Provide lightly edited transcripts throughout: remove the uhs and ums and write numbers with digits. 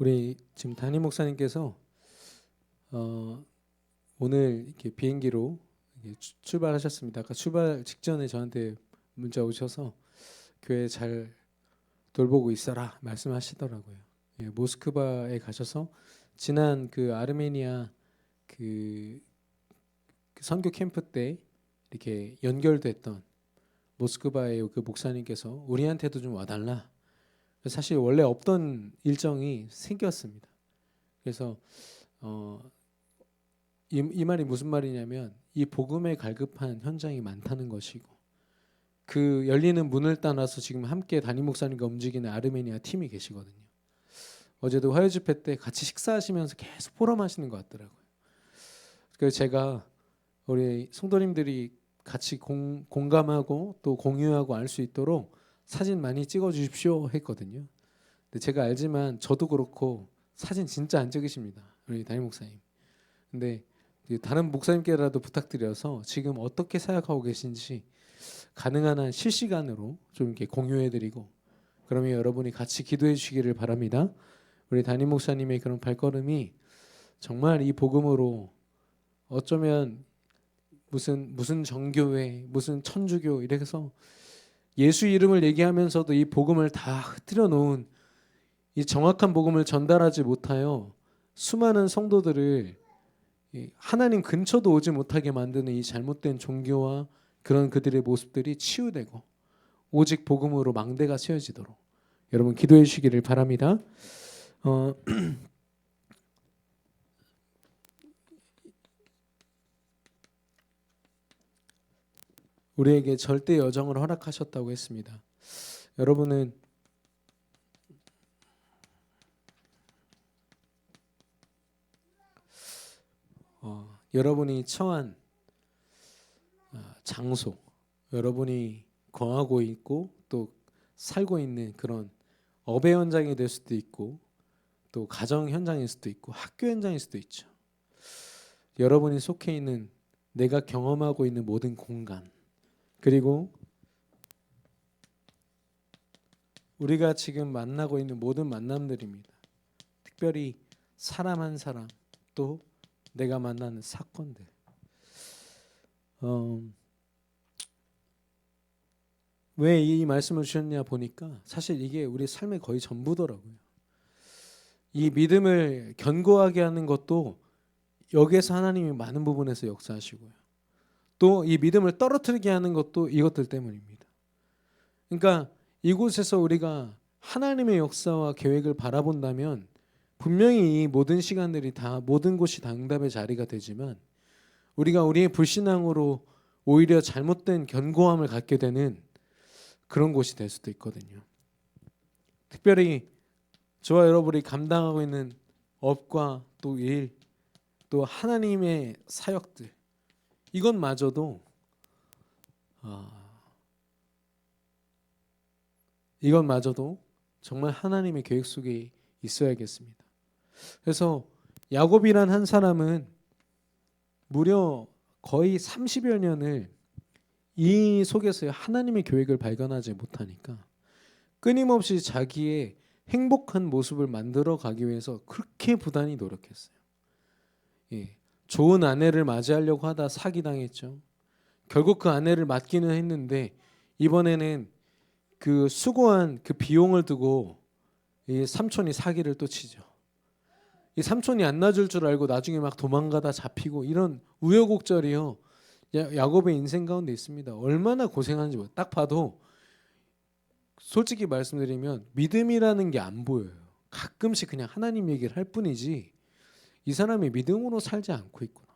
우리 지금 담임 목사님께서 오늘 이렇게 비행기로 이렇게 출발하셨습니다. 아까 출발 직전에 저한테 문자 오셔서 교회 잘 돌보고 있어라 말씀하시더라고요. 예, 모스크바에 가셔서 지난 그 아르메니아 그 선교 캠프 때 이렇게 연결됐던 모스크바의 그 목사님께서 우리한테도 좀 와달라. 사실 원래 없던 일정이 생겼습니다. 그래서 이 말이 무슨 말이냐면 이 복음에 갈급한 현장이 많다는 것이고 그 열리는 문을 따라서 지금 함께 담임 목사님과 움직이는 아르메니아 팀이 계시거든요. 어제도 화요 집회 때 같이 식사하시면서 계속 포럼하시는 것 같더라고요. 그래서 제가 우리 성도님들이 같이 공감하고 또 공유하고 알 수 있도록 사진 많이 찍어 주십시오 했거든요. 근데 제가 알지만 저도 그렇고 사진 진짜 안 찍으십니다. 우리 담임 목사님. 근데 다른 목사님께라도 부탁드려서 지금 어떻게 사역하고 계신지 가능한 한 실시간으로 좀 이렇게 공유해드리고 그러면 여러분이 같이 기도해 주시기를 바랍니다. 우리 담임 목사님의 그런 발걸음이 정말 이 복음으로 어쩌면 무슨 정교회, 무슨 천주교 이렇게 해서 예수 이름을 얘기하면서도 이 복음을 다 흐트려 놓은 이 정확한 복음을 전달하지 못하여 수많은 성도들을 하나님 근처도 오지 못하게 만드는 이 잘못된 종교와 그런 그들의 모습들이 치유되고 오직 복음으로 망대가 세워지도록 여러분 기도해 주시기를 바랍니다. 우리에게 절대 여정을 허락하셨다고 했습니다. 여러분은 여러분이 처한 장소, 여러분이 거하고 있고 또 살고 있는 그런 업의 현장이 될 수도 있고 또 가정 현장일 수도 있고 학교 현장일 수도 있죠. 여러분이 속해 있는 내가 경험하고 있는 모든 공간 그리고 우리가 지금 만나고 있는 모든 만남들입니다. 특별히 사람 한 사람 또 내가 만나는 사건들 왜 이 말씀을 주셨냐 보니까 사실 이게 우리 삶의 거의 전부더라고요. 이 믿음을 견고하게 하는 것도 여기에서 하나님이 많은 부분에서 역사하시고요. 또 이 믿음을 떨어뜨리게 하는 것도 이것들 때문입니다. 그러니까 이곳에서 우리가 하나님의 역사와 계획을 바라본다면 분명히 이 모든 시간들이 다 모든 곳이 다 응답의 자리가 되지만 우리가 우리의 불신앙으로 오히려 잘못된 견고함을 갖게 되는 그런 곳이 될 수도 있거든요. 특별히 저와 여러분이 감당하고 있는 업과 또 일, 또 하나님의 사역들 이것마저도 정말 하나님의 계획 속에 있어야겠습니다. 그래서 야곱이란 한 사람은 무려 거의 30여 년을 이 속에서 하나님의 계획을 발견하지 못하니까 끊임없이 자기의 행복한 모습을 만들어 가기 위해서 그렇게 부단히 노력했어요. 예, 좋은 아내를 맞이하려고 하다 사기당했죠. 결국 그 아내를 맞기는 했는데 이번에는 그 수고한 그 비용을 두고 이 삼촌이 사기를 또 치죠. 이 삼촌이 안 놔줄 줄 알고 나중에 막 도망가다 잡히고 이런 우여곡절이요. 야곱의 인생 가운데 있습니다. 얼마나 고생하는지 딱 봐도 솔직히 말씀드리면 믿음이라는 게 안 보여요. 가끔씩 그냥 하나님 얘기를 할 뿐이지 이 사람이 믿음으로 살지 않고 있구나.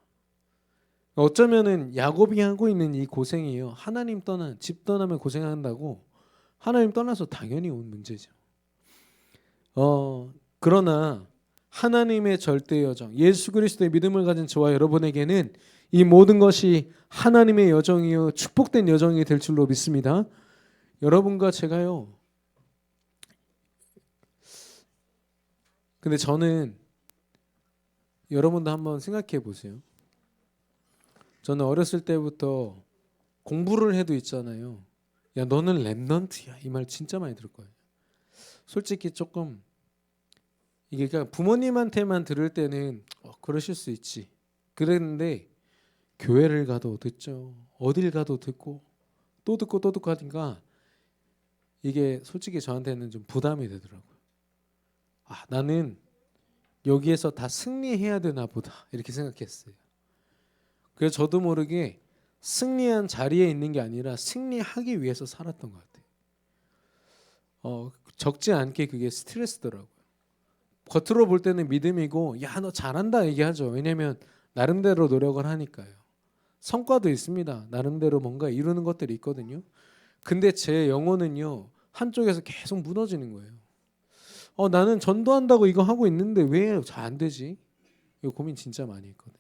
어쩌면은 야곱이 하고 있는 이 고생이요. 하나님 떠난 집 떠나면 고생한다고 하나님 떠나서 당연히 온 문제죠. 그러나 하나님의 절대 여정, 예수 그리스도의 믿음을 가진 저와 여러분에게는 이 모든 것이 하나님의 여정이요 축복된 여정이 될 줄로 믿습니다. 여러분과 제가요. 근데 저는 여러분도 한번 생각해 보세요. 저는 어렸을 때부터 공부를 해도 있잖아요. 야 너는 랩넌트야 이 말 진짜 많이 들을 거예요. 솔직히 조금 이게 그러니까 부모님한테만 들을 때는 그러실 수 있지. 그랬는데 교회를 가도 듣죠. 어딜 가도 듣고 또 듣고 또 듣고 하니까 이게 솔직히 저한테는 좀 부담이 되더라고요. 나는 여기에서 다 승리해야 되나 보다 이렇게 생각했어요. 그래서 저도 모르게 승리한 자리에 있는 게 아니라 승리하기 위해서 살았던 것 같아요. 적지 않게 그게 스트레스더라고요. 겉으로 볼 때는 믿음이고 야 너 잘한다 얘기하죠. 왜냐하면 나름대로 노력을 하니까요. 성과도 있습니다. 나름대로 뭔가 이루는 것들이 있거든요. 근데 제 영혼은요 한쪽에서 계속 무너지는 거예요. 나는 전도한다고 이거 하고 있는데 왜 잘 안 되지? 이 고민 진짜 많이 했거든요.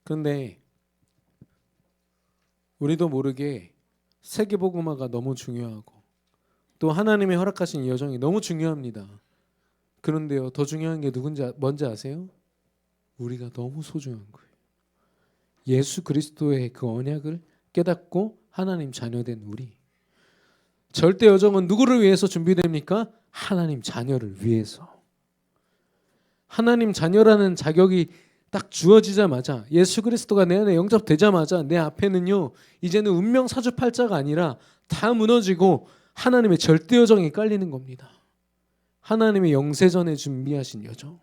그런데 우리도 모르게 세계복음화가 너무 중요하고 또 하나님의 허락하신 이 여정이 너무 중요합니다. 그런데요 더 중요한 게 뭔지 아세요? 우리가 너무 소중한 거예요. 예수 그리스도의 그 언약을 깨닫고 하나님 자녀된 우리. 절대 여정은 누구를 위해서 준비됩니까? 하나님 자녀를 위해서. 하나님 자녀라는 자격이 딱 주어지자마자 예수 그리스도가 내 안에 영접되자마자 내 앞에는요 이제는 운명 사주팔자가 아니라 다 무너지고 하나님의 절대 여정이 깔리는 겁니다. 하나님의 영세전에 준비하신 여정.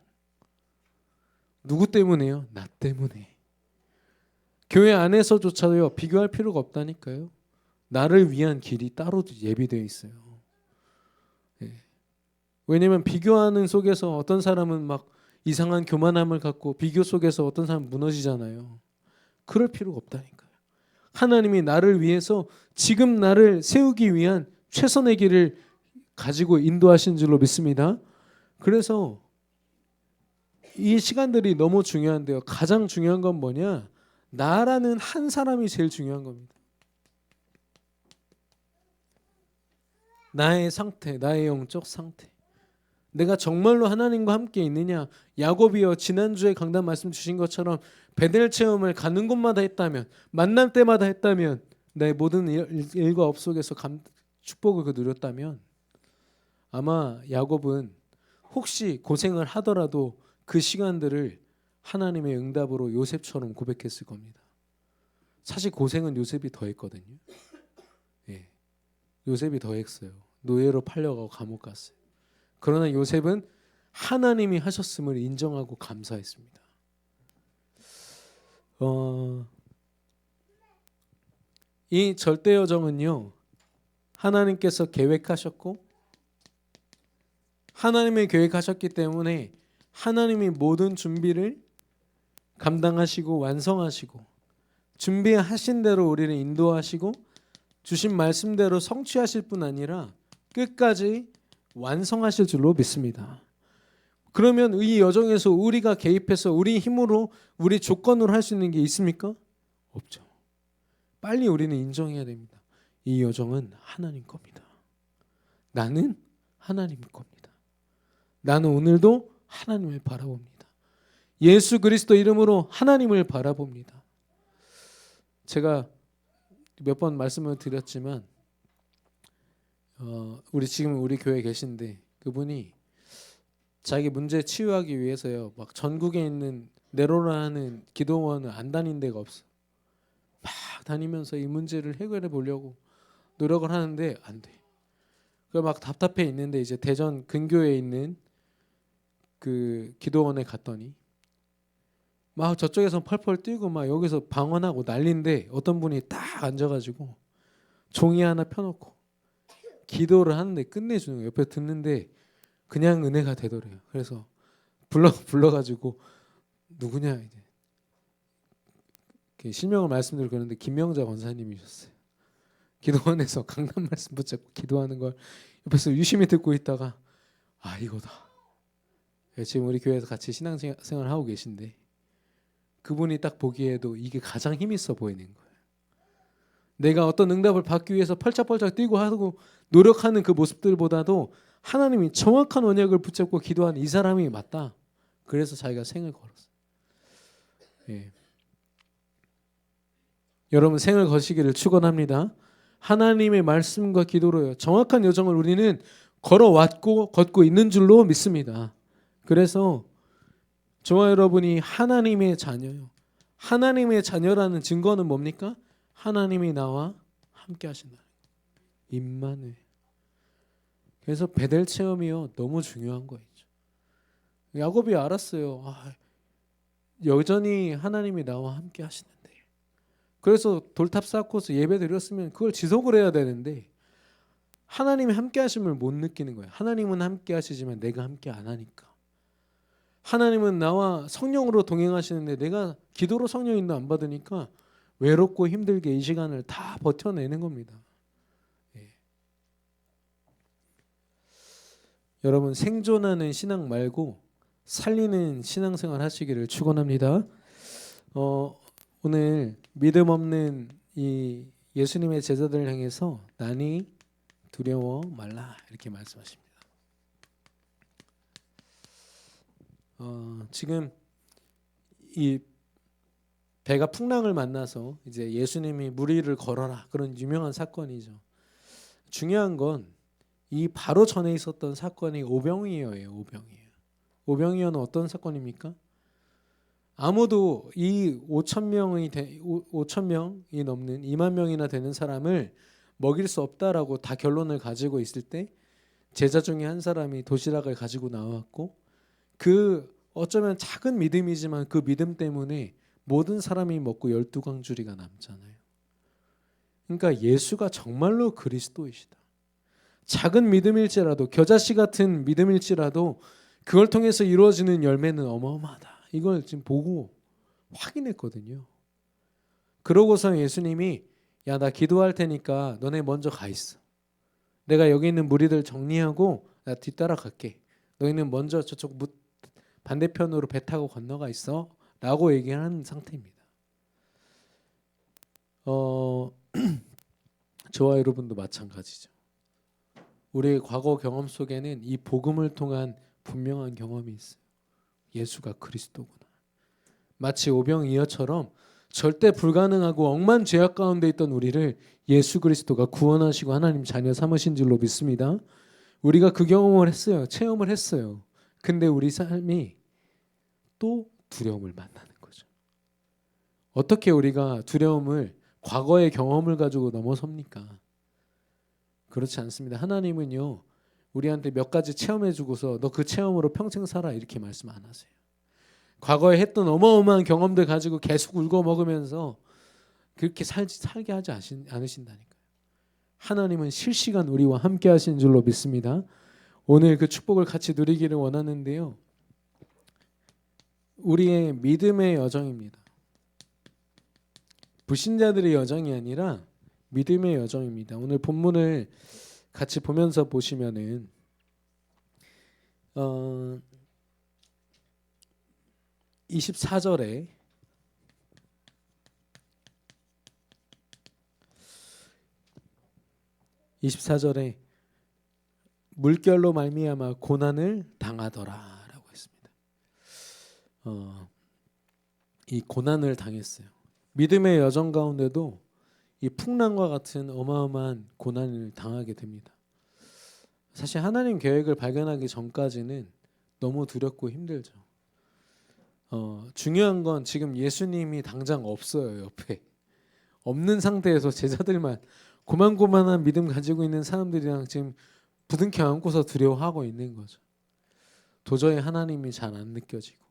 누구 때문에요? 나 때문에. 교회 안에서조차도요 비교할 필요가 없다니까요. 나를 위한 길이 따로 예비되어 있어요. 왜냐하면 비교하는 속에서 어떤 사람은 막 이상한 교만함을 갖고 비교 속에서 어떤 사람은 무너지잖아요. 그럴 필요가 없다니까요. 하나님이 나를 위해서 지금 나를 세우기 위한 최선의 길을 가지고 인도하신 줄로 믿습니다. 그래서 이 시간들이 너무 중요한데요. 가장 중요한 건 뭐냐? 나라는 한 사람이 제일 중요한 겁니다. 나의 상태, 나의 영적 상태. 내가 정말로 하나님과 함께 있느냐? 야곱이요 지난주에 강단 말씀 주신 것처럼 베델 체험을 가는 곳마다 했다면, 만날 때마다 했다면, 내 모든 일과 업 속에서 축복을 누렸다면 아마 야곱은 혹시 고생을 하더라도 그 시간들을 하나님의 응답으로 요셉처럼 고백했을 겁니다. 사실 고생은 요셉이 더 했거든요. 요셉이 더 했어요. 노예로 팔려가고 감옥 갔어요. 그러나 요셉은 하나님이 하셨음을 인정하고 감사했습니다. 이 절대 여정은요 하나님께서 계획하셨고 하나님이 계획하셨기 때문에 하나님이 모든 준비를 감당하시고 완성하시고 준비하신 대로 우리를 인도하시고 주신 말씀대로 성취하실 뿐 아니라 끝까지 완성하실 줄로 믿습니다. 그러면 이 여정에서 우리가 개입해서 우리 힘으로 우리 조건으로 할 수 있는 게 있습니까? 없죠. 빨리 우리는 인정해야 됩니다. 이 여정은 하나님 겁니다. 나는 하나님 겁니다. 나는 오늘도 하나님을 바라봅니다. 예수 그리스도 이름으로 하나님을 바라봅니다. 제가 몇 번 말씀을 드렸지만 우리 교회에 계신데 그분이 자기 문제 치유하기 위해서요 막 전국에 있는 네로라는 기도원을 안 다닌 데가 없어. 막 다니면서 이 문제를 해결해 보려고 노력을 하는데 안 돼. 그 막 답답해 있는데 이제 대전 근교에 있는 그 기도원에 갔더니 막 저쪽에서 펄펄 뛰고 막 여기서 방언하고 난리인데 어떤 분이 딱 앉아가지고 종이 하나 펴놓고 기도를 하는데 끝내주는 거예요. 옆에 듣는데 그냥 은혜가 되더래요. 그래서 불러가지고 누구냐 이제 실명을 말씀드리고 그러는데 김명자 권사님이셨어요. 기도원에서 강단 말씀 붙잡고 기도하는 걸 옆에서 유심히 듣고 있다가 이거다. 지금 우리 교회에서 같이 신앙생활 하고 계신데 그분이 딱 보기에도 이게 가장 힘 있어 보이는 거예요. 내가 어떤 응답을 받기 위해서 펄짝펄짝 뛰고 하고 노력하는 그 모습들보다도 하나님이 정확한 언약을 붙잡고 기도하는 이 사람이 맞다. 그래서 자기가 생을 걸었어요. 여러분 생을 거시기를 축원합니다. 하나님의 말씀과 기도로요. 정확한 여정을 우리는 걷고 있는 줄로 믿습니다. 그래서 저와 여러분이 하나님의 자녀요. 하나님의 자녀라는 증거는 뭡니까? 하나님이 나와 함께 하신다. 임마누엘. 그래서 베델 체험이요, 너무 중요한 거죠. 야곱이 알았어요. 여전히 하나님이 나와 함께 하시는데. 그래서 돌탑 쌓고서 예배 드렸으면 그걸 지속을 해야 되는데 하나님이 함께 하심을 못 느끼는 거예요. 하나님은 함께 하시지만 내가 함께 안 하니까. 하나님은 나와 성령으로 동행하시는데 내가 기도로 성령 인도 안 받으니까 외롭고 힘들게 이 시간을 다 버텨내는 겁니다. 예. 여러분, 생존하는 신앙 말고 살리는 신앙생활 하시기를 축원합니다. 오늘 믿음 없는 이 예수님의 제자들을 향해서 난이 두려워 말라 이렇게 말씀하십니다. 지금 이 배가 풍랑을 만나서 이제 예수님이 물 위를 걸어라, 그런 유명한 사건이죠. 중요한 건 이 바로 전에 있었던 사건이 오병이어예요. 오병이어는 어떤 사건입니까? 아무도 이 5천 명이 넘는 2만 명이나 되는 사람을 먹일 수 없다라고 다 결론을 가지고 있을 때 제자 중에 한 사람이 도시락을 가지고 나왔고, 그 어쩌면 작은 믿음이지만 그 믿음 때문에 모든 사람이 먹고 12광주리가 남잖아요. 그러니까 예수가 정말로 그리스도이시다. 작은 믿음일지라도, 겨자씨 같은 믿음일지라도 그걸 통해서 이루어지는 열매는 어마어마하다. 이걸 지금 보고 확인했거든요. 그러고서 예수님이 야, 나 기도할 테니까 너네 먼저 가 있어. 내가 여기 있는 무리들 정리하고 나 뒤따라 갈게. 너희는 먼저 저쪽 반대편으로 배 타고 건너가 있어 라고 얘기하는 상태입니다. 저와 여러분도 마찬가지죠. 우리의 과거 경험 속에는 이 복음을 통한 분명한 경험이 있어요. 예수가 그리스도구나. 마치 오병이어처럼 절대 불가능하고 억만 죄악 가운데 있던 우리를 예수 그리스도가 구원하시고 하나님 자녀 삼으신 줄로 믿습니다. 우리가 그 경험을 했어요. 체험을 했어요. 근데 우리 삶이 또 두려움을 만나는 거죠. 어떻게 우리가 두려움을, 과거의 경험을 가지고 넘어섭니까? 그렇지 않습니다. 하나님은요, 우리한테 몇 가지 체험해 주고서 너 그 체험으로 평생 살아 이렇게 말씀 안 하세요. 과거에 했던 어마어마한 경험들 가지고 계속 울고 먹으면서 그렇게 살게 하지 않으신다니까요. 하나님은 실시간 우리와 함께 하시는 줄로 믿습니다. 오늘 그 축복을 같이 누리기를 원하는데요. 우리의 믿음의 여정입니다. 불신자들의 여정이 아니라 믿음의 여정입니다. 오늘 본문을 같이 보면서 보시면은 24절에 물결로 말미암아 고난을 당하더라라고 했습니다. 이 고난을 당했어요. 믿음의 여정 가운데도 이 풍랑과 같은 어마어마한 고난을 당하게 됩니다. 사실 하나님 계획을 발견하기 전까지는 너무 두렵고 힘들죠. 중요한 건 지금 예수님이 당장 없어요. 옆에 없는 상태에서 제자들만, 고만고만한 믿음 가지고 있는 사람들이랑 지금 부둥켜 안고서 두려워하고 있는 거죠. 도저히 하나님이 잘 안 느껴지고,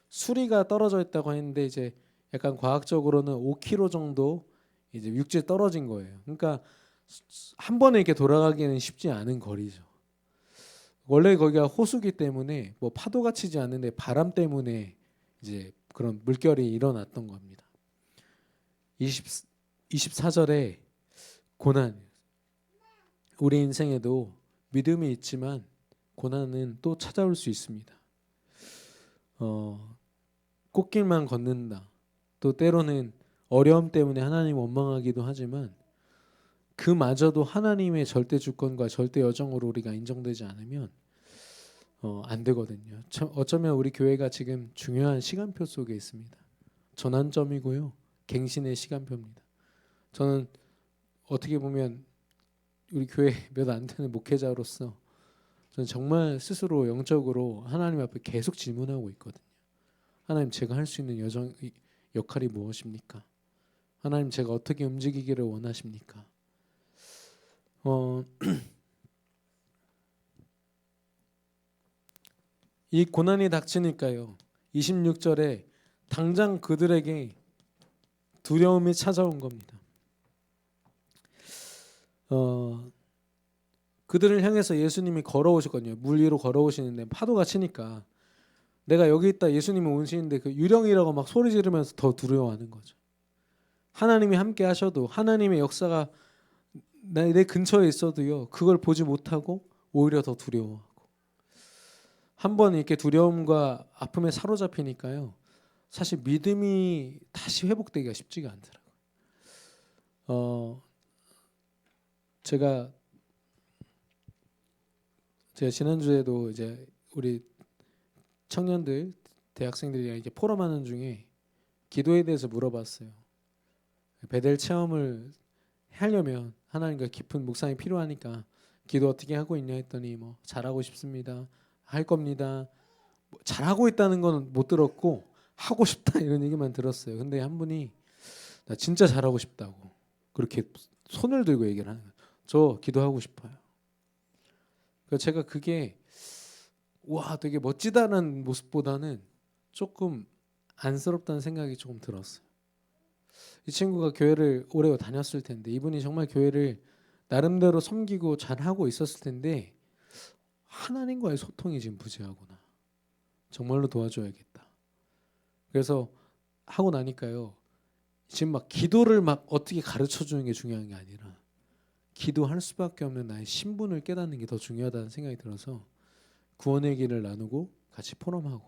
수리가 떨어져 있다고 했는데 이제 약간 과학적으로는 5km 정도 이제 육지에 떨어진 거예요. 그러니까 한 번에 이렇게 돌아가기는 쉽지 않은 거리죠. 원래 거기가 호수기 때문에 뭐 파도가 치지 않는데 바람 때문에 이제 그런 물결이 일어났던 겁니다. 24절에 고난, 우리 인생에도 믿음이 있지만 고난은 또 찾아올 수 있습니다. 꽃길만 걷는다. 또 때로는 어려움 때문에 하나님 원망하기도 하지만 그마저도 하나님의 절대 주권과 절대 여정으로 우리가 인정되지 않으면 안 되거든요. 어쩌면 우리 교회가 지금 중요한 시간표 속에 있습니다. 전환점이고요. 갱신의 시간표입니다. 저는 어떻게 보면 우리 교회 몇 안 되는 목회자로서 저는 정말 스스로 영적으로 하나님 앞에 계속 질문하고 있거든요. 하나님, 제가 할 수 있는 역할이 무엇입니까? 하나님, 제가 어떻게 움직이기를 원하십니까? 이 고난이 닥치니까요. 26절에 당장 그들에게 두려움이 찾아온 겁니다. 그들을 향해서 예수님이 걸어오셨거든요. 물 위로 걸어오시는데 파도가 치니까 내가 여기 있다 예수님이 오시는데 그 유령이라고 막 소리 지르면서 더 두려워하는 거죠. 하나님이 함께 하셔도 하나님의 역사가 내 근처에 있어도요. 그걸 보지 못하고 오히려 더 두려워하고 한번 이렇게 두려움과 아픔에 사로잡히니까요. 사실 믿음이 다시 회복되기가 쉽지가 않더라고요. 제가 지난주에도 이제 우리 청년들, 대학생들이랑 이제 포럼하는 중에 기도에 대해서 물어봤어요. 베델 체험을 하려면 하나님과 깊은 묵상이 필요하니까 기도 어떻게 하고 있냐 했더니 뭐 잘하고 싶습니다. 할 겁니다. 뭐 잘하고 있다는 건 못 들었고 하고 싶다 이런 얘기만 들었어요. 근데 한 분이 나 진짜 잘하고 싶다고 그렇게 손을 들고 얘기를 하는 거예요. 저 기도하고 싶어요. 그래서 제가 그게 와 되게 멋지다는 모습보다는 조금 안쓰럽다는 생각이 조금 들었어요. 이 친구가 교회를 오래 다녔을 텐데 이분이 정말 교회를 나름대로 섬기고 잘하고 있었을 텐데 하나님과의 소통이 지금 부재하구나. 정말로 도와줘야겠다. 그래서 하고 나니까요. 지금 막 기도를 막 어떻게 가르쳐 주는 게 중요한 게 아니라 기도할 수밖에 없는 나의 신분을 깨닫는 게 더 중요하다는 생각이 들어서 구원의 길을 나누고 같이 포럼하고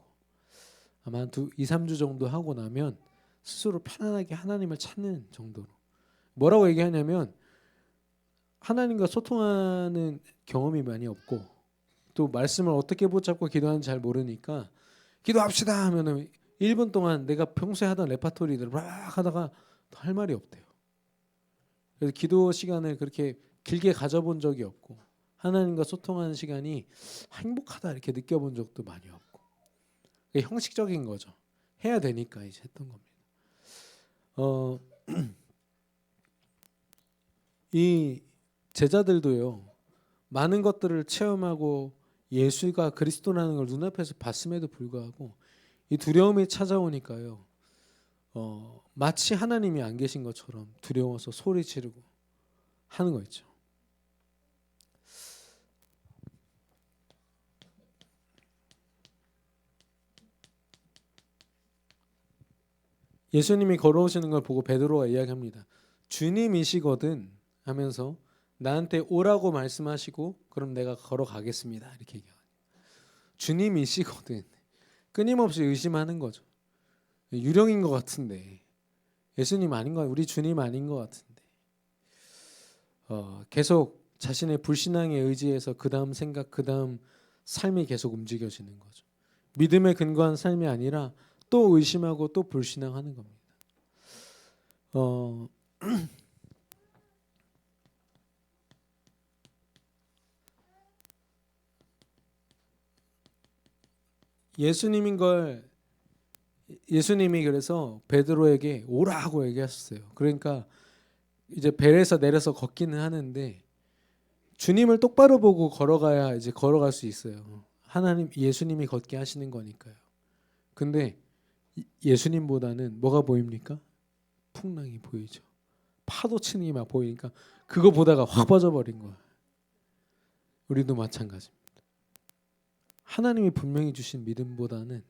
아마 한 2, 3주 정도 하고 나면 스스로 편안하게 하나님을 찾는 정도로 뭐라고 얘기하냐면 하나님과 소통하는 경험이 많이 없고 또 말씀을 어떻게 붙잡고 기도하는지 잘 모르니까 기도합시다 하면은 1분 동안 내가 평소에 하던 레파토리를 막 하다가 할 말이 없대요. 그래서 기도 시간을 그렇게 길게 가져본 적이 없고 하나님과 소통하는 시간이 행복하다 이렇게 느껴본 적도 많이 없고 그게 형식적인 거죠. 해야 되니까 이제 했던 겁니다. 이 제자들도요. 많은 것들을 체험하고 예수가 그리스도라는 걸 눈앞에서 봤음에도 불구하고 이 두려움이 찾아오니까요. 마치 하나님이 안 계신 것처럼 두려워서 소리 지르고 하는 거 있죠. 예수님이 걸어오시는 걸 보고 베드로가 이야기합니다. 주님이시거든 하면서 나한테 오라고 말씀하시고 그럼 내가 걸어가겠습니다. 이렇게 얘기해요. 주님이시거든. 끊임없이 의심하는 거죠. 유령인 것 같은데 예수님 아닌 거 우리 주님 아닌 것 같은데 계속 자신의 불신앙에 의지해서 그 다음 생각 그 다음 삶이 계속 움직여지는 거죠. 믿음에 근거한 삶이 아니라 또 의심하고 또 불신앙하는 겁니다. 예수님이 그래서 베드로에게 오라고 얘기하셨어요. 그러니까 이제 배에서 내려서 걷기는 하는데 주님을 똑바로 보고 걸어가야 이제 걸어갈 수 있어요. 예수님이 걷게 하시는 거니까요. 근데 예수님보다는 뭐가 보입니까? 풍랑이 보이죠. 파도 치는 게 막 보이니까 그거 보다가 확 빠져버린 거야. 우리도 마찬가지입니다. 하나님이 분명히 주신 믿음보다는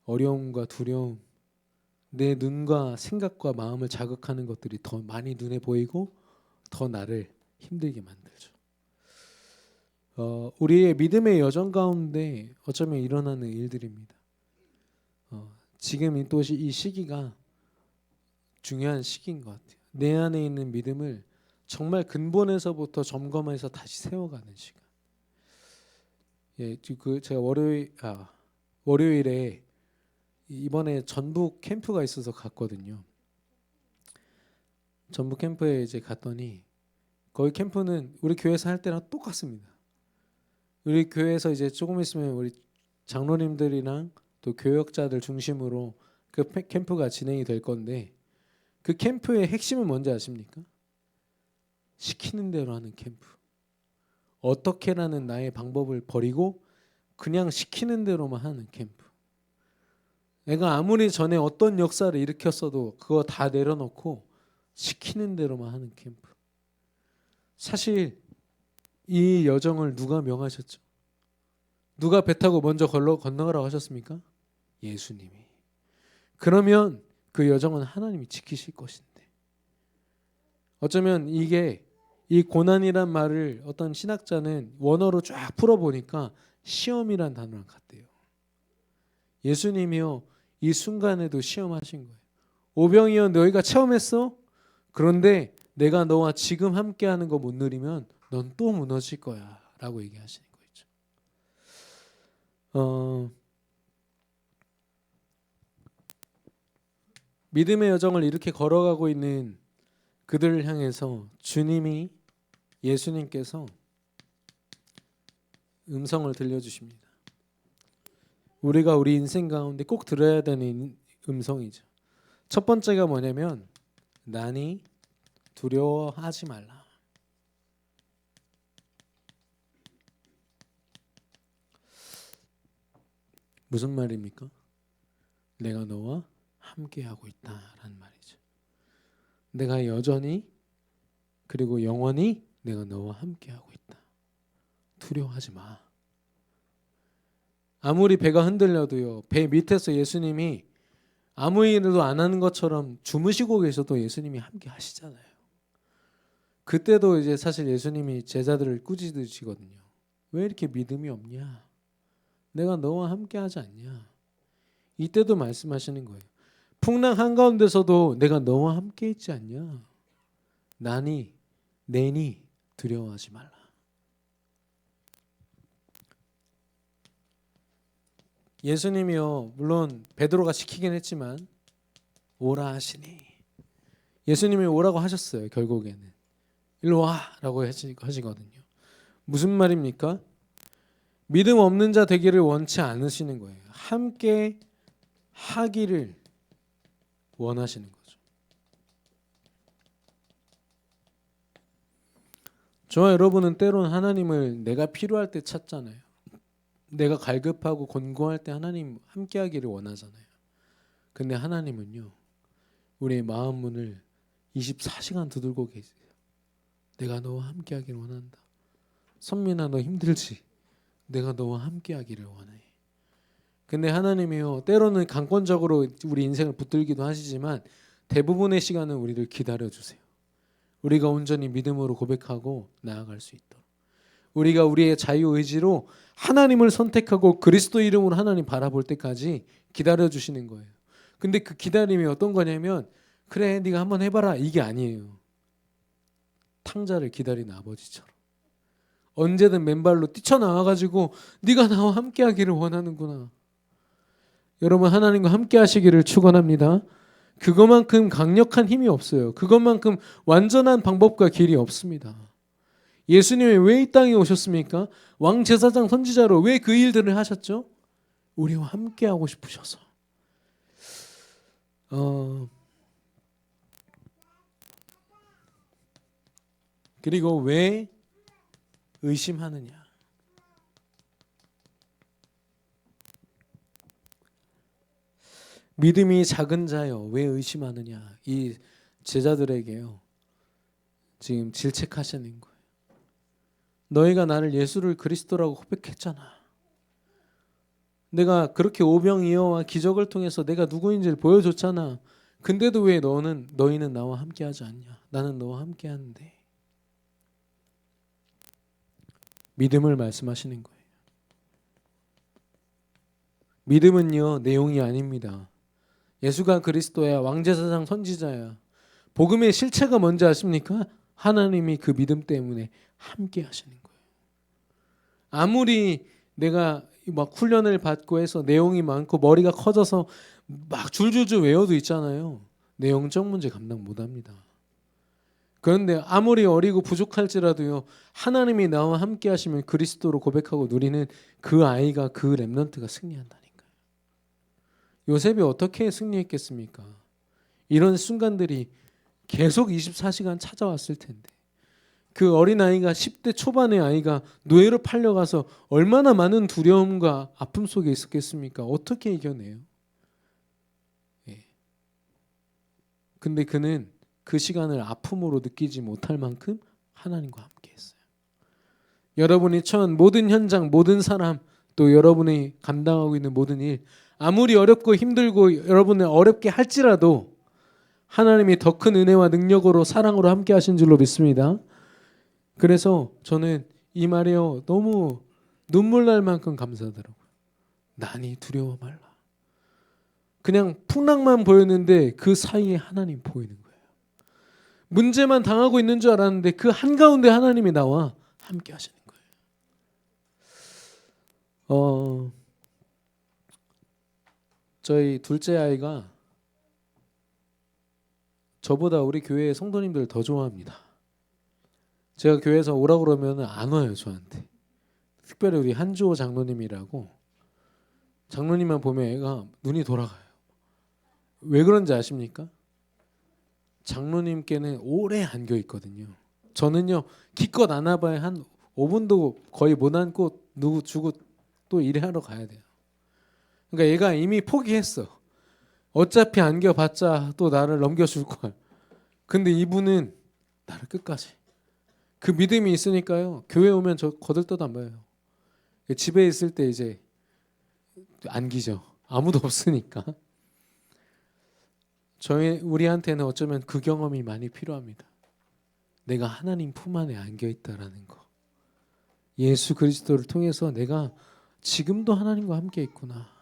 어려움과 두려움, 내 눈과 생각과 마음을 자극하는 것들이 더 많이 눈에 보이고 더 나를 힘들게 만들죠. 우리의 믿음의 여정 가운데 어쩌면 일어나는 일들입니다. 지금 또 이 시기가 중요한 시기인 것 같아요. 내 안에 있는 믿음을 정말 근본에서부터 점검해서 다시 세워가는 시간. 제가 월요일에 이번에 전북 캠프가 있어서 갔거든요. 전북 캠프에 이제 갔더니 거기 캠프는 우리 교회에서 할 때랑 똑같습니다. 우리 교회에서 이제 조금 있으면 우리 장로님들이랑 또 교역자들 중심으로 그 캠프가 진행이 될 건데 그 캠프의 핵심은 뭔지 아십니까? 시키는 대로 하는 캠프. 어떻게라는 나의 방법을 버리고 그냥 시키는 대로만 하는 캠프. 내가 아무리 전에 어떤 역사를 일으켰어도 그거 다 내려놓고 시키는 대로만 하는 캠프. 사실 이 여정을 누가 명하셨죠? 누가 배 타고 먼저 건너가라고 하셨습니까? 예수님이. 그러면 그 여정은 하나님이 지키실 것인데 어쩌면 이게 이 고난이란 말을 어떤 신학자는 원어로 쫙 풀어보니까 시험이란 단어랑 같대요. 예수님이요 이 순간에도 시험하신 거예요. 오병이어 너희가 체험했어? 그런데 내가 너와 지금 함께하는 거 못 누리면 넌 또 무너질 거야 라고 얘기하시는 거죠. 믿음의 여정을 이렇게 걸어가고 있는 그들을 향해서 주님이 예수님께서 음성을 들려주십니다. 우리가 우리 인생 가운데 꼭 들어야 되는 음성이죠. 첫 번째가 뭐냐면 난이 두려워하지 말라. 무슨 말입니까? 내가 너와 함께하고 있다라는 말이죠. 내가 여전히 그리고 영원히 내가 너와 함께하고 있다. 두려워하지 마. 아무리 배가 흔들려도요. 배 밑에서 예수님이 아무 일도 안 하는 것처럼 주무시고 계셔도 예수님이 함께 하시잖아요. 그때도 이제 사실 예수님이 제자들을 꾸짖으시거든요. 왜 이렇게 믿음이 없냐? 내가 너와 함께 하지 않냐? 이때도 말씀하시는 거예요. 풍랑 한가운데서도 내가 너와 함께 있지 않냐? 나니 내니 두려워하지 말라. 예수님이요 물론 베드로가 시키긴 했지만 오라 하시니 예수님이 오라고 하셨어요. 결국에는 일로 와라고 하시거든요. 무슨 말입니까? 믿음 없는 자 되기를 원치 않으시는 거예요. 함께 하기를 원하시는 거죠. 저와 여러분은 때론 하나님을 내가 필요할 때 찾잖아요. 내가 갈급하고 곤고할 때 하나님 함께 하기를 원하잖아요. 근데 하나님은요. 우리의 마음 문을 24시간 두들고 계세요. 내가 너와 함께 하기를 원한다. 선민아 너 힘들지? 내가 너와 함께 하기를 원해. 근데 하나님이요. 때로는 강권적으로 우리 인생을 붙들기도 하시지만 대부분의 시간은 우리를 기다려주세요. 우리가 온전히 믿음으로 고백하고 나아갈 수 있도록. 우리가 우리의 자유의지로 하나님을 선택하고 그리스도 이름으로 하나님 바라볼 때까지 기다려주시는 거예요. 근데 그 기다림이 어떤 거냐면 그래 네가 한번 해봐라 이게 아니에요. 탕자를 기다리는 아버지처럼 언제든 맨발로 뛰쳐나와가지고 네가 나와 함께하기를 원하는구나. 여러분 하나님과 함께 하시기를 축원합니다. 그것만큼 강력한 힘이 없어요. 그것만큼 완전한 방법과 길이 없습니다. 예수님이 왜 이 땅에 오셨습니까? 왕제사장 선지자로 왜 그 일들을 하셨죠? 우리와 함께하고 싶으셔서. 그리고 왜 의심하느냐? 믿음이 작은 자여 왜 의심하느냐? 이 제자들에게요. 지금 질책하시는 거예요. 너희가 나를 예수를 그리스도라고 고백했잖아. 내가 그렇게 오병이어와 기적을 통해서 내가 누구인지를 보여줬잖아. 근데도 왜 너희는 나와 함께하지 않냐? 나는 너와 함께하는데. 믿음을 말씀하시는 거예요. 믿음은요 내용이 아닙니다. 예수가 그리스도야, 왕제사장 선지자야. 복음의 실체가 뭔지 아십니까? 하나님이 그 믿음 때문에 함께 하시는 거예요. 아무리 내가 막 훈련을 받고 해서 내용이 많고 머리가 커져서 막 줄줄줄 외워도 있잖아요. 내 영적 문제 감당 못합니다. 그런데 아무리 어리고 부족할지라도요, 하나님이 나와 함께 하시면 그리스도로 고백하고 누리는 그 아이가, 그 렘넌트가 승리한다니까요. 요셉이 어떻게 승리했겠습니까? 이런 순간들이 계속 24시간 찾아왔을 텐데, 그 어린아이가 10대 초반의 아이가 노예로 팔려가서 얼마나 많은 두려움과 아픔 속에 있었겠습니까? 어떻게 이겨내요? 예. 근데 그는 그 시간을 아픔으로 느끼지 못할 만큼 하나님과 함께 했어요. 여러분이 처한 모든 현장, 모든 사람, 또 여러분이 감당하고 있는 모든 일, 아무리 어렵고 힘들고 여러분을 어렵게 할지라도 하나님이 더 큰 은혜와 능력으로 사랑으로 함께 하신 줄로 믿습니다. 그래서 저는 이 말이요, 너무 눈물 날 만큼 감사하더라고요. 난이 두려워 말라. 그냥 풍랑만 보였는데 그 사이에 하나님 보이는 거예요. 문제만 당하고 있는 줄 알았는데 그 한가운데 하나님이 나와 함께 하시는 거예요. 저희 둘째 아이가 저보다 우리 교회 성도님들 더 좋아합니다. 제가 교회에서 오라고 그러면 안 와요, 저한테. 특별히 우리 한주호 장로님이라고, 장로님만 보면 애가 눈이 돌아가요. 왜 그런지 아십니까? 장로님께는 오래 안겨 있거든요. 저는요, 기껏 안아봐야 한 5분도 거의 못 안고 누구 주고 또 일하러 가야 돼요. 그러니까 얘가 이미 포기했어. 어차피 안겨봤자 또 나를 넘겨줄 걸. 근데 이분은 나를 끝까지. 그 믿음이 있으니까요. 교회 오면 저 거들떠도 안 봐요. 집에 있을 때 이제 안기죠. 아무도 없으니까. 우리한테는 어쩌면 그 경험이 많이 필요합니다. 내가 하나님 품 안에 안겨 있다라는 거. 예수 그리스도를 통해서 내가 지금도 하나님과 함께 있구나.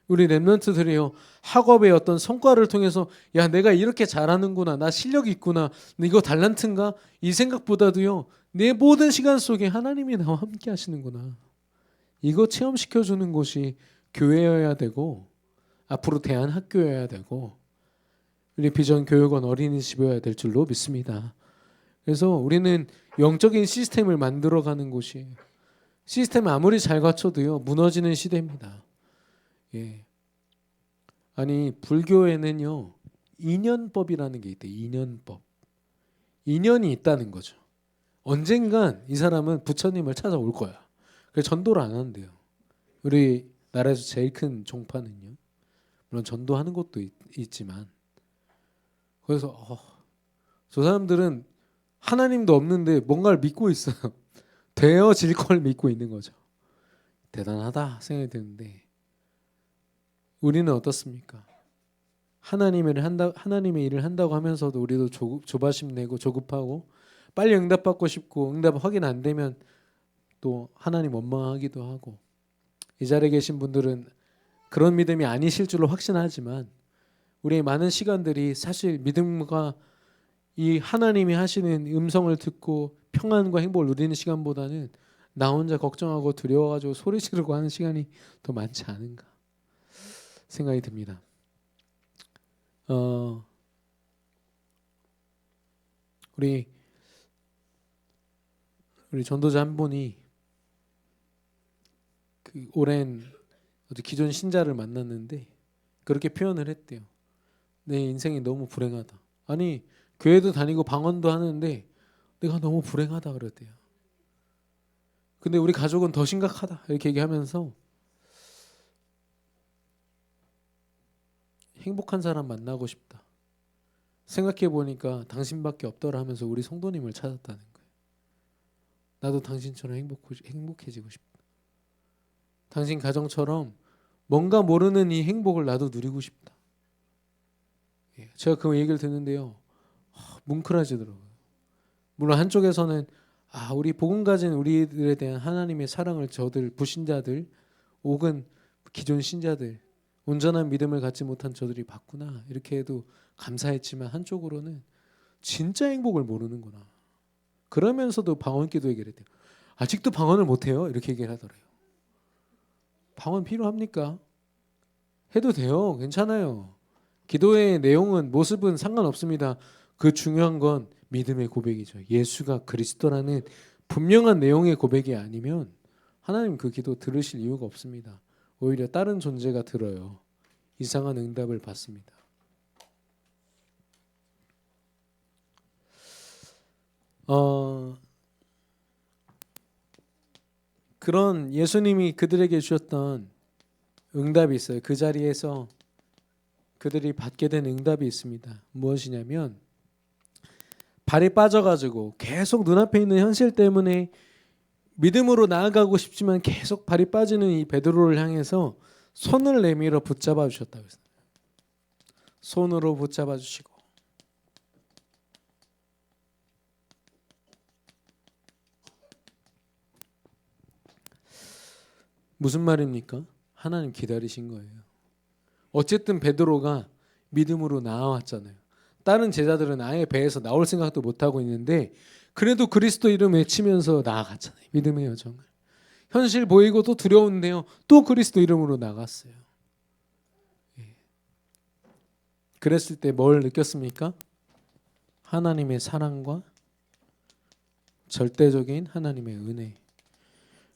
우리 렘넌트들이요, 학업의 어떤 성과를 통해서 야, 내가 이렇게 잘하는구나, 나 실력이 있구나, 이거 달란트인가, 이 생각보다도요, 내 모든 시간 속에 하나님이 나와 함께 하시는구나, 이거 체험시켜주는 곳이 교회여야 되고, 앞으로 대안학교여야 되고, 우리 비전교육원 어린이집이어야 될 줄로 믿습니다. 그래서 우리는 영적인 시스템을 만들어가는 곳이에요. 시스템 아무리 잘 갖춰도요, 무너지는 시대입니다. 예. 아니, 불교에는요, 인연법이라는 게 있대요. 인연법. 인연이 있다는 거죠. 언젠간 이 사람은 부처님을 찾아올 거야. 그래서 전도를 안 한대요. 우리 나라에서 제일 큰 종파는요, 물론 전도하는 것도 있지만, 그래서 저 사람들은 하나님도 없는데 뭔가를 믿고 있어요. 되어질 걸 믿고 있는 거죠. 대단하다 생각이 드는데, 우리는 어떻습니까? 하나님의 일을 한다고 하면서도 우리도 조바심 내고 조급하고, 빨리 응답받고 싶고, 응답 확인 안 되면 또 하나님 원망하기도 하고. 이 자리에 계신 분들은 그런 믿음이 아니실 줄로 확신하지만, 우리의 많은 시간들이 사실 믿음과 이 하나님이 하시는 음성을 듣고 평안과 행복을 누리는 시간보다는 나 혼자 걱정하고 두려워가지고 소리 지르고 하는 시간이 더 많지 않은가 생각이 듭니다. 우리 전도자 한 분이 그 오랜 기존 신자를 만났는데 그렇게 표현을 했대요. 내 인생이 너무 불행하다. 아니, 교회도 다니고 방언도 하는데 내가 너무 불행하다 그랬대요. 근데 우리 가족은 더 심각하다 이렇게 얘기하면서 행복한 사람 만나고 싶다. 생각해 보니까 당신밖에 없더라 하면서 우리 성도님을 찾았다는 거예요. 나도 당신처럼 행복해지고 싶다. 당신 가정처럼 뭔가 모르는 이 행복을 나도 누리고 싶다. 제가 그 얘기를 듣는데요, 뭉클해지더라고요. 물론 한쪽에서는 우리 복음 가진 우리들에 대한 하나님의 사랑을 저들 불신자들 혹은 기존 신자들, 온전한 믿음을 갖지 못한 저들이 봤구나 이렇게 해도 감사했지만, 한쪽으로는 진짜 행복을 모르는구나. 그러면서도 방언 기도 얘기를 했대요. 아직도 방언을 못해요? 이렇게 얘기를 하더래요. 방언 필요합니까? 해도 돼요. 괜찮아요. 기도의 내용은 모습은 상관없습니다. 그 중요한 건 믿음의 고백이죠. 예수가 그리스도라는 분명한 내용의 고백이 아니면 하나님 그 기도 들으실 이유가 없습니다. 오히려 다른 존재가 들어요. 이상한 응답을 받습니다. 그런 예수님이 그들에게 주셨던 응답이 있어요. 그 자리에서 그들이 받게 된 응답이 있습니다. 무엇이냐면 발이 빠져가지고 계속 눈앞에 있는 현실 때문에 믿음으로 나아가고 싶지만 계속 발이 빠지는 이 베드로를 향해서 손을 내밀어 붙잡아 주셨다고 했어요. 손으로 붙잡아 주시고 무슨 말입니까? 하나님 기다리신 거예요. 어쨌든 베드로가 믿음으로 나아왔잖아요. 다른 제자들은 아예 배에서 나올 생각도 못하고 있는데 그래도 그리스도 이름 외치면서 나아갔잖아요. 믿음의 여정을. 현실 보이고 또 두려운데요. 또 그리스도 이름으로 나갔어요. 그랬을 때 뭘 느꼈습니까? 하나님의 사랑과 절대적인 하나님의 은혜.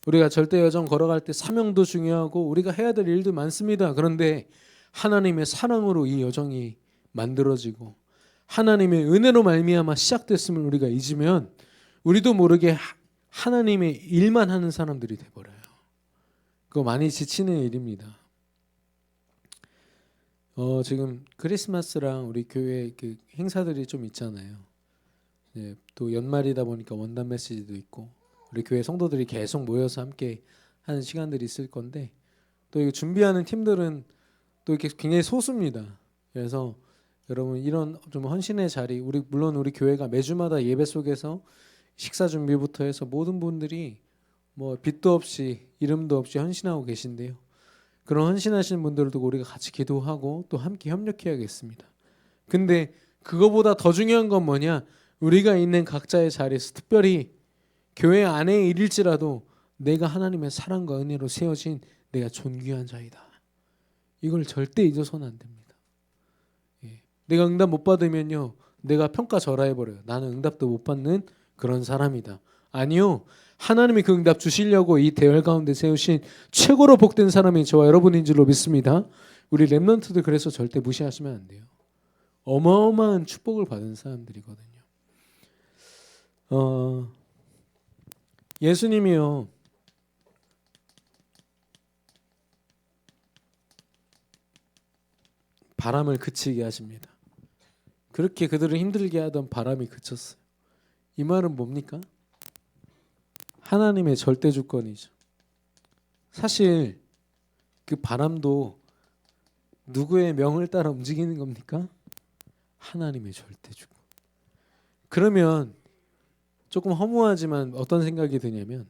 우리가 절대 여정 걸어갈 때 사명도 중요하고 우리가 해야 될 일도 많습니다. 그런데 하나님의 사랑으로 이 여정이 만들어지고 하나님의 은혜로 말미암아 시작됐음을 우리가 잊으면 우리도 모르게 하나님의 일만 하는 사람들이 돼버려요. 그거 많이 지치는 일입니다. 지금 크리스마스랑 우리 교회 그 행사들이 좀 있잖아요. 네, 또 연말이다 보니까 원단 메시지도 있고 우리 교회 성도들이 계속 모여서 함께 하는 시간들이 있을 건데 또 이거 준비하는 팀들은 또 이렇게 굉장히 소수입니다. 그래서 여러분 이런 좀 헌신의 자리 물론 우리 교회가 매주마다 예배 속에서 식사 준비부터 해서 모든 분들이 뭐 빚도 없이 이름도 없이 헌신하고 계신데요. 그런 헌신하시는 분들도 우리가 같이 기도하고 또 함께 협력해야겠습니다. 근데 그거보다 더 중요한 건 뭐냐? 우리가 있는 각자의 자리에서 특별히 교회 안의 일일지라도 내가 하나님의 사랑과 은혜로 세워진 내가 존귀한 자이다. 이걸 절대 잊어서는 안 됩니다. 내가 응답 못 받으면요. 내가 평가절하해버려요. 나는 응답도 못 받는 그런 사람이다. 아니요. 하나님이 그 응답 주시려고 이 대열 가운데 세우신 최고로 복된 사람이 저와 여러분인 줄로 믿습니다. 우리 렘넌트들 그래서 절대 무시하시면 안 돼요. 어마어마한 축복을 받은 사람들이거든요. 예수님이요. 바람을 그치게 하십니다. 그렇게 그들을 힘들게 하던 바람이 그쳤어요. 이 말은 뭡니까? 하나님의 절대 주권이죠. 사실 그 바람도 누구의 명을 따라 움직이는 겁니까? 하나님의 절대 주권. 그러면 조금 허무하지만 어떤 생각이 드냐면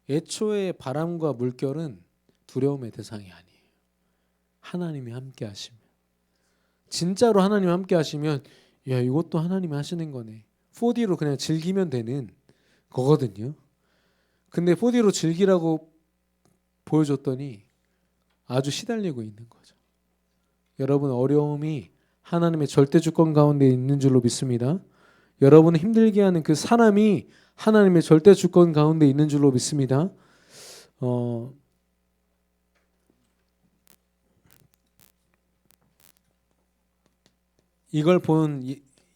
애초에 바람과 물결은 두려움의 대상이 아니에요. 하나님이 함께 하시면 진짜로 하나님 함께 하시면 야 이것도 하나님이 하시는 거네. 4D로 그냥 즐기면 되는 거거든요. 근데 4D로 즐기라고 보여줬더니 아주 시달리고 있는 거죠. 여러분 어려움이 하나님의 절대 주권 가운데 있는 줄로 믿습니다. 여러분을 힘들게 하는 그 사람이 하나님의 절대 주권 가운데 있는 줄로 믿습니다. 이걸 본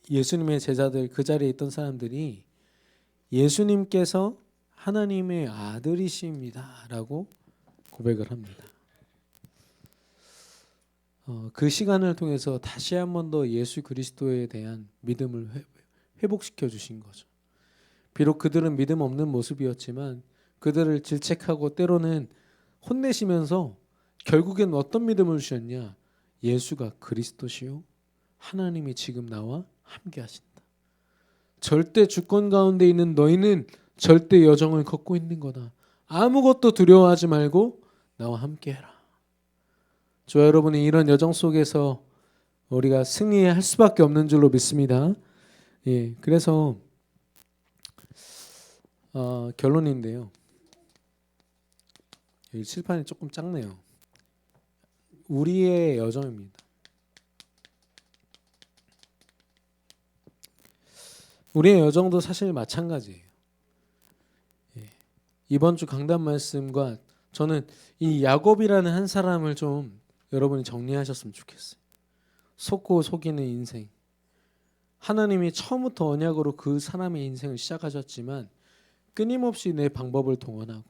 예수님의 제자들 그 자리에 있던 사람들이 예수님께서 하나님의 아들이십니다라고 고백을 합니다. 그 시간을 통해서 다시 한 번 더 예수 그리스도에 대한 믿음을 회복시켜 주신 거죠. 비록 그들은 믿음 없는 모습이었지만 그들을 질책하고 때로는 혼내시면서 결국엔 어떤 믿음을 주셨냐? 예수가 그리스도시요 하나님이 지금 나와 함께 하신다. 절대 주권 가운데 있는 너희는 절대 여정을 걷고 있는 거다. 아무것도 두려워하지 말고 나와 함께 해라. 저와 여러분이 이런 여정 속에서 우리가 승리할 수밖에 없는 줄로 믿습니다. 그래서 결론인데요. 여기 칠판이 조금 작네요. 우리의 여정입니다. 우리의 여정도 사실 마찬가지예요. 예. 이번 주 강단 말씀과 저는 이 야곱이라는 한 사람을 좀 여러분이 정리하셨으면 좋겠어요. 속고 속이는 인생. 하나님이 처음부터 언약으로 그 사람의 인생을 시작하셨지만 끊임없이 내 방법을 동원하고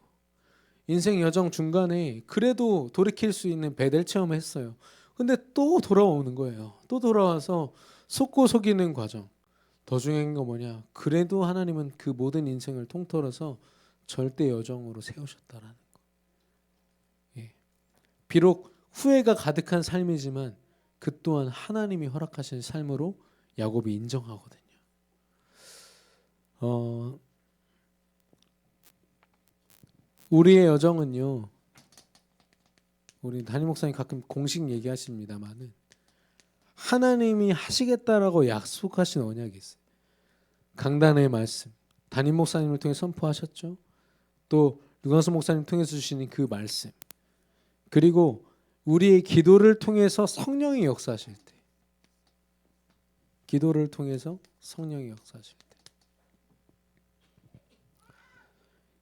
인생 여정 중간에 그래도 돌이킬 수 있는 베델 체험을 했어요. 근데 또 돌아오는 거예요. 또 돌아와서 속고 속이는 과정. 더 중요한 건 뭐냐? 그래도 하나님은 그 모든 인생을 통틀어서 절대 여정으로 세우셨다라는 거. 예. 비록 후회가 가득한 삶이지만 그 또한 하나님이 허락하신 삶으로 야곱이 인정하거든요. 우리의 여정은요. 우리 담임 목사님 가끔 공식 얘기하십니다만은 하나님이 하시겠다라고 약속하신 언약이 있어요. 강단의 말씀, 담임 목사님을 통해 선포하셨죠. 또 류광수 목사님 통해서 주시는 그 말씀, 그리고 우리의 기도를 통해서 성령이 역사하실 때, 기도를 통해서 성령이 역사하실 때,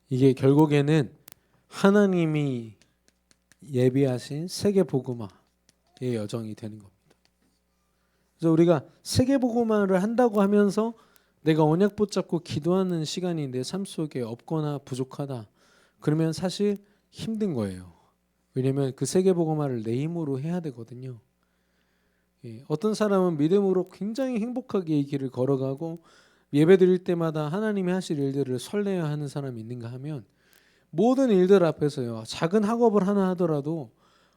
이게 결국에는 하나님이 예비하신 세계 복음화의 여정이 되는 겁니다. 그래서 우리가 세계 복음화를 한다고 하면서 내가 언약 붙잡고 기도하는 시간이 내 삶 속에 없거나 부족하다. 그러면 사실 힘든 거예요. 왜냐하면 그 세계 복음화를 내 힘으로 해야 되거든요. 예, 어떤 사람은 믿음으로 굉장히 행복하게 이 길을 걸어가고 예배 드릴 때마다 하나님이 하실 일들을 설레어하는 사람이 있는가 하면 모든 일들 앞에서요. 작은 학업을 하나 하더라도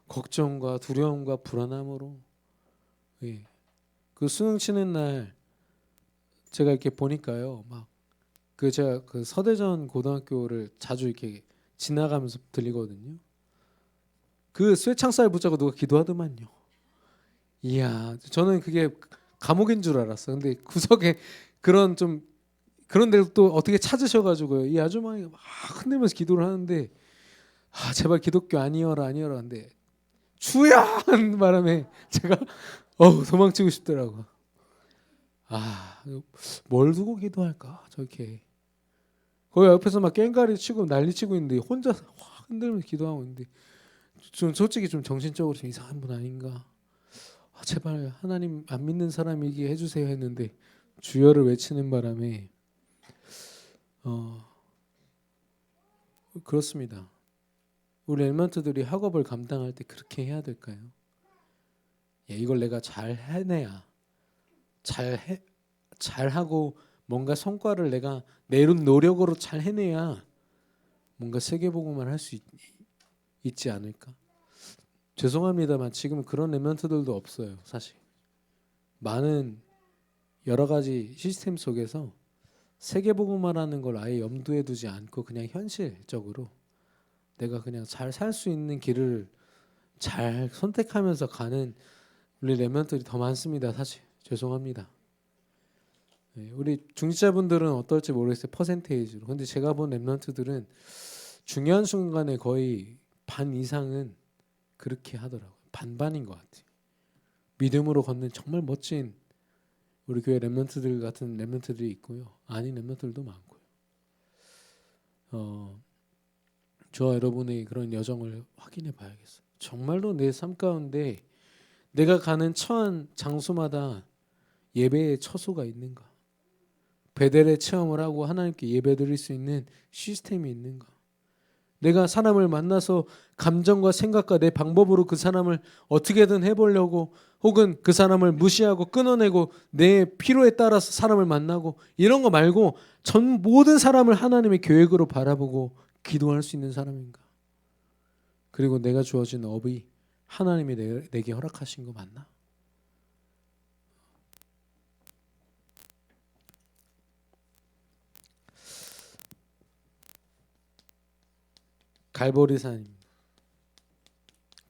걱정과 두려움과 불안함으로 예, 그 수능 치는 날 제가 이렇게 보니까요. 막 그 제가 그 서대전 고등학교를 자주 이렇게 지나가면서 들리거든요. 그 쇠창살 붙잡고 누가 기도하더만요. 이야, 저는 그게 감옥인 줄 알았어. 근데 구석에 그런 좀 그런 데를 또 어떻게 찾으셔가지고요. 이 아주머니가 막 흔들면서 기도를 하는데 아 제발 기독교 아니어라 아니어라 근데 주야 하는 바람에 제가 도망치고 싶더라고. 뭘 두고 기도할까 저렇게. 거기 옆에서 막 깽가리 치고 난리치고 있는데 혼자 확 흔들면서 기도하고 있는데 좀 솔직히 좀 정신적으로 좀 이상한 분 아닌가. 제발 하나님 안 믿는 사람이게 해주세요 했는데 주여를 외치는 바람에 그렇습니다. 우리 랩런트들이 학업을 감당할 때 그렇게 해야 될까요? 이걸 내가 잘 해내야 잘하고 뭔가 성과를 내가 내 노력으로 잘 해내야 뭔가 세계복음을 할 수 있지 않을까? 죄송합니다만 지금 그런 랩런트들도 없어요. 사실 많은 여러 가지 시스템 속에서 세계복음화라는 걸 아예 염두에 두지 않고 그냥 현실적으로 내가 그냥 잘 살 수 있는 길을 잘 선택하면서 가는 우리 랩런트들이 더 많습니다. 사실 죄송합니다. 우리 중지자분들은 어떨지 모르겠어요. 퍼센테이지로. 근데 제가 본 랩런트들은 중요한 순간에 거의 반 이상은 그렇게 하더라고요. 반반인 것 같아요. 믿음으로 걷는 정말 멋진 우리 교회 랩런트들 같은 랩런트들이 있고요. 아닌 랩런트들도 많고요. 저와 여러분의 그런 여정을 확인해 봐야겠어요. 정말로 내 삶 가운데 내가 가는 처한 장소마다 예배의 처소가 있는가? 베델의 체험을 하고 하나님께 예배드릴 수 있는 시스템이 있는가? 내가 사람을 만나서 감정과 생각과 내 방법으로 그 사람을 어떻게든 해보려고 혹은 그 사람을 무시하고 끊어내고 내 필요에 따라서 사람을 만나고 이런 거 말고 전 모든 사람을 하나님의 계획으로 바라보고 기도할 수 있는 사람인가? 그리고 내가 주어진 업이 하나님이 내게 허락하신 거 맞나?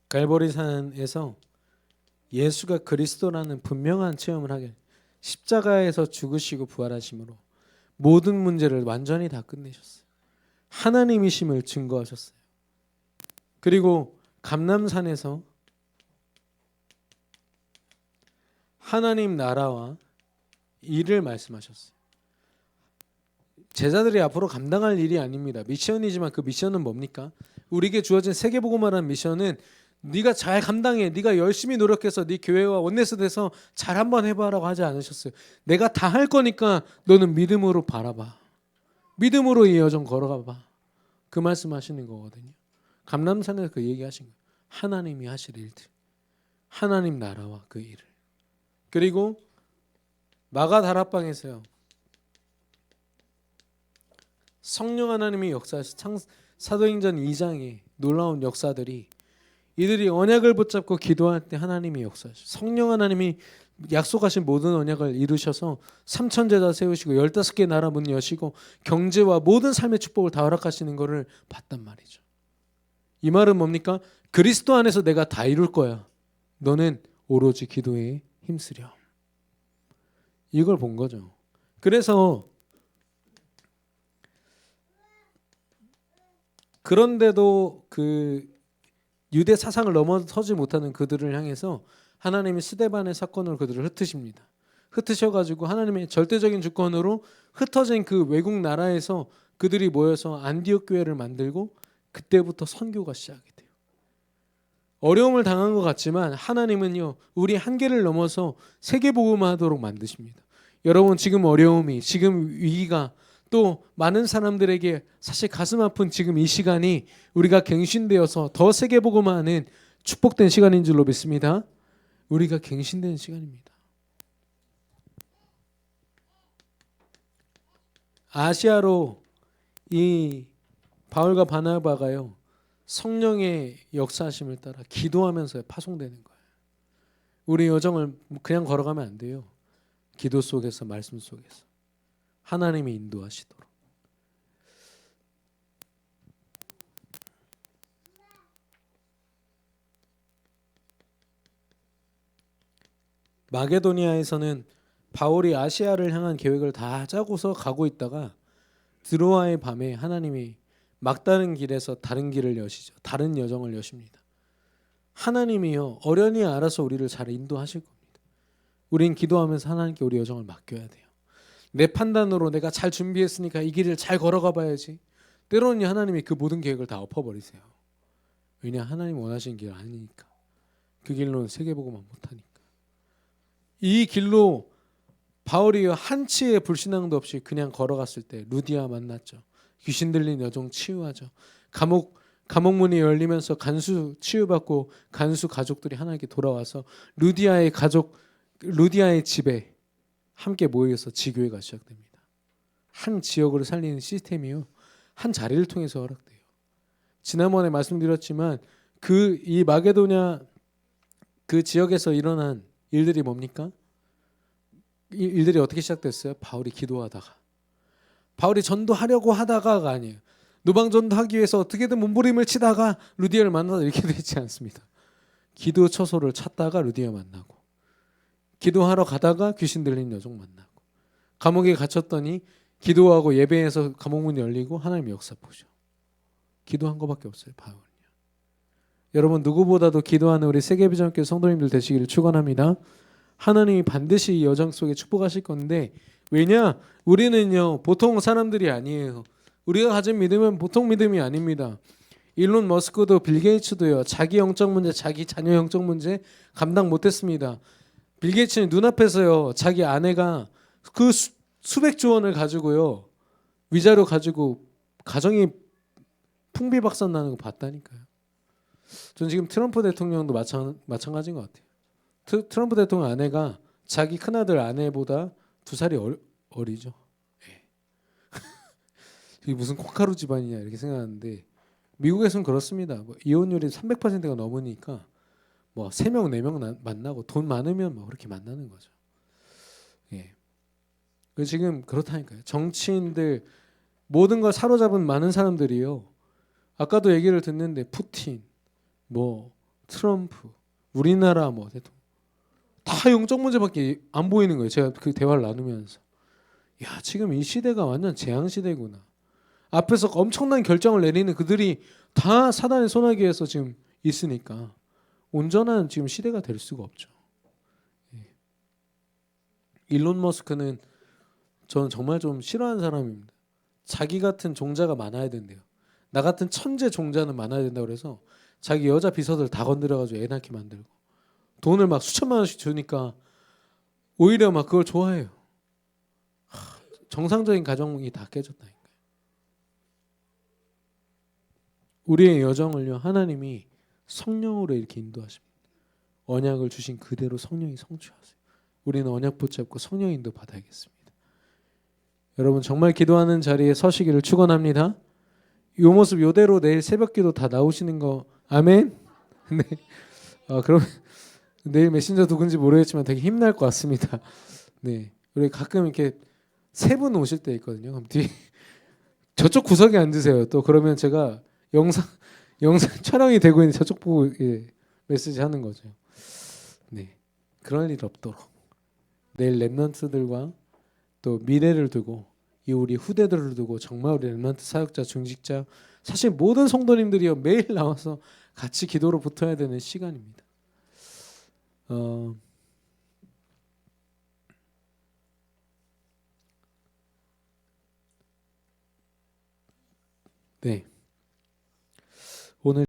갈보리산에서 예수가 그리스도라는 분명한 체험을 하게 십자가에서 죽으시고 부활하심으로 모든 문제를 완전히 다 끝내셨어요. 하나님이심을 증거하셨어요. 그리고 감람산에서 하나님 나라와 일을 말씀하셨어요. 제자들이 앞으로 감당할 일이 아닙니다. 미션이지만 그 미션은 뭡니까? 우리에게 주어진 세계복음화라는 미션은 네가 잘 감당해, 네가 열심히 노력해서 네 교회와 원내스 돼서 잘 한번 해봐라고 하지 않으셨어요. 내가 다 할 거니까 너는 믿음으로 바라봐. 믿음으로 이 여정 걸어가봐. 그 말씀하시는 거거든요. 감람산에서 그 얘기하신 거예요. 하나님이 하실 일들, 하나님 나라와 그 일을. 그리고 마가 다락방에서요. 성령 하나님이 역사하신 사도행전 2장에 놀라운 역사들이, 이들이 언약을 붙잡고 기도할 때 하나님이 역사하시고 성령 하나님이 약속하신 모든 언약을 이루셔서 3천 제자 세우시고 15개 나라 문 여시고 경제와 모든 삶의 축복을 다 허락하시는 것을 봤단 말이죠. 이 말은 뭡니까? 그리스도 안에서 내가 다 이룰 거야. 너는 오로지 기도에 힘쓰렴. 이걸 본 거죠. 그래서 그런데도 그 유대 사상을 넘어서지 못하는 그들을 향해서 하나님이 스데반의 사건으로 그들을 흩으십니다. 흩으셔가지고 하나님의 절대적인 주권으로 흩어진 그 외국 나라에서 그들이 모여서 안디옥 교회를 만들고 그때부터 선교가 시작이 돼요. 어려움을 당한 것 같지만 하나님은요, 우리 한계를 넘어서 세계복음화하도록 만드십니다. 여러분, 지금 어려움이, 지금 위기가 또 많은 사람들에게 사실 가슴 아픈 지금 이 시간이 우리가 갱신되어서 더 세계복음화하는 축복된 시간인 줄로 믿습니다. 우리가 갱신되는 시간입니다. 아시아로 이 바울과 바나바가요, 성령의 역사하심을 따라 기도하면서 파송되는 거예요. 우리 여정을 그냥 걸어가면 안 돼요. 기도 속에서, 말씀 속에서 하나님이 인도하시도록. 마게도니아에서는 바울이 아시아를 향한 계획을 다 짜고서 가고 있다가 드로아의 밤에 하나님이 막다른 길에서 다른 길을 여시죠. 다른 여정을 여십니다. 하나님이요, 어련히 알아서 우리를 잘 인도하실 겁니다. 우린 기도하면서 하나님께 우리 여정을 맡겨야 돼요. 내 판단으로 내가 잘 준비했으니까 이 길을 잘 걸어가 봐야지. 때로는 하나님이 그 모든 계획을 다 엎어버리세요. 왜냐, 하나님 원하시는 길 아니니까. 그 길로는 세계복음만 못하니까. 이 길로 바울이 한치의 불신앙도 없이 그냥 걸어갔을 때 루디아 만났죠. 귀신 들린 여종 치유하죠. 감옥문이 열리면서 간수 치유받고 간수 가족들이 하나님께 돌아와서 루디아의 집에 함께 모여서 지교회가 시작됩니다. 한 지역으로 살리는 시스템이요, 한 자리를 통해서 허락돼요. 지난번에 말씀드렸지만 이 마게도냐 그 지역에서 일어난 일들이 뭡니까? 일들이 어떻게 시작됐어요? 바울이 기도하다가, 바울이 전도하려고 하다가가 아니에요. 노방전도하기 위해서 어떻게든 몸부림을 치다가 루디아를 만나서 이렇게 되지 않습니다. 기도 처소를 찾다가 루디아 만나고, 기도하러 가다가 귀신 들린 여종 만나고, 감옥에 갇혔더니 기도하고 예배해서 감옥문이 열리고 하나님 역사 보죠. 기도한 것밖에 없어요, 바울은요. 여러분, 누구보다도 기도하는 우리 세계비전교회 성도님들 되시기를 축원합니다. 하나님이 반드시 이 여정 속에 축복하실 건데, 왜냐? 우리는요, 보통 사람들이 아니에요. 우리가 가진 믿음은 보통 믿음이 아닙니다. 일론 머스크도 빌 게이츠도요, 자기 영적 문제, 자기 자녀 영적 문제 감당 못했습니다. 빌 게이츠는 눈앞에서요, 자기 아내가 그 수백조 원을 가지고요, 위자료 가지고 가정이 풍비박산 나는 거 봤다니까요. 전 지금 트럼프 대통령도 마찬가지인 것 같아요. 트럼프 대통령 아내가 자기 큰아들 아내보다 2살이 어리죠. 네. 이게 무슨 콩가루 집안이냐 이렇게 생각하는데, 미국에서는 그렇습니다. 뭐 이혼율이 300%가 넘으니까 뭐 3명 4명 만나고 돈 많으면 뭐 그렇게 만나는 거죠. 예. 지금 그렇다니까요. 정치인들 모든 걸 사로잡은 많은 사람들이요. 아까도 얘기를 듣는데 푸틴, 뭐 트럼프, 우리나라 뭐 대통령 다 영적 문제밖에 안 보이는 거예요. 제가 그 대화를 나누면서, 야, 지금 이 시대가 완전 재앙 시대구나. 앞에서 엄청난 결정을 내리는 그들이 다 사단의 손아귀에서 지금 있으니까 온전한 지금 시대가 될 수가 없죠. 일론 머스크는 저는 정말 좀 싫어하는 사람입니다. 자기 같은 종자가 많아야 된대요. 나 같은 천재 종자는 많아야 된다고 그래서 자기 여자 비서들 다 건드려가지고 애 낳게 만들고 돈을 막 수천만 원씩 주니까 오히려 막 그걸 좋아해요. 정상적인 가정이 다 깨졌다니까요. 우리의 여정을요 하나님이 성령으로 이렇게 인도하십니다. 언약을 주신 그대로 성령이 성취하세요. 우리는 언약 붙잡고 성령 인도 받아야겠습니다. 여러분 정말 기도하는 자리에 서시기를 축원합니다. 이 모습 이대로 내일 새벽기도 다 나오시는 거 아멘. 네. 그럼 내일 메신저 누군지 모르겠지만 되게 힘날 것 같습니다. 네. 우리 가끔 이렇게 세 분 오실 때 있거든요. 그럼 뒤 저쪽 구석에 앉으세요. 또 그러면 제가 영상 촬영이 되고 있는 저쪽 보고 메시지 하는 거죠. 네. 그럴 일 없도록 내일 랩런트들과 또 미래를 두고 이 우리 후대들을 두고 정말 우리 랩런트 사역자 중직자 사실 모든 성도님들이요 매일 나와서 같이 기도로 붙어야 되는 시간입니다. 네. 오늘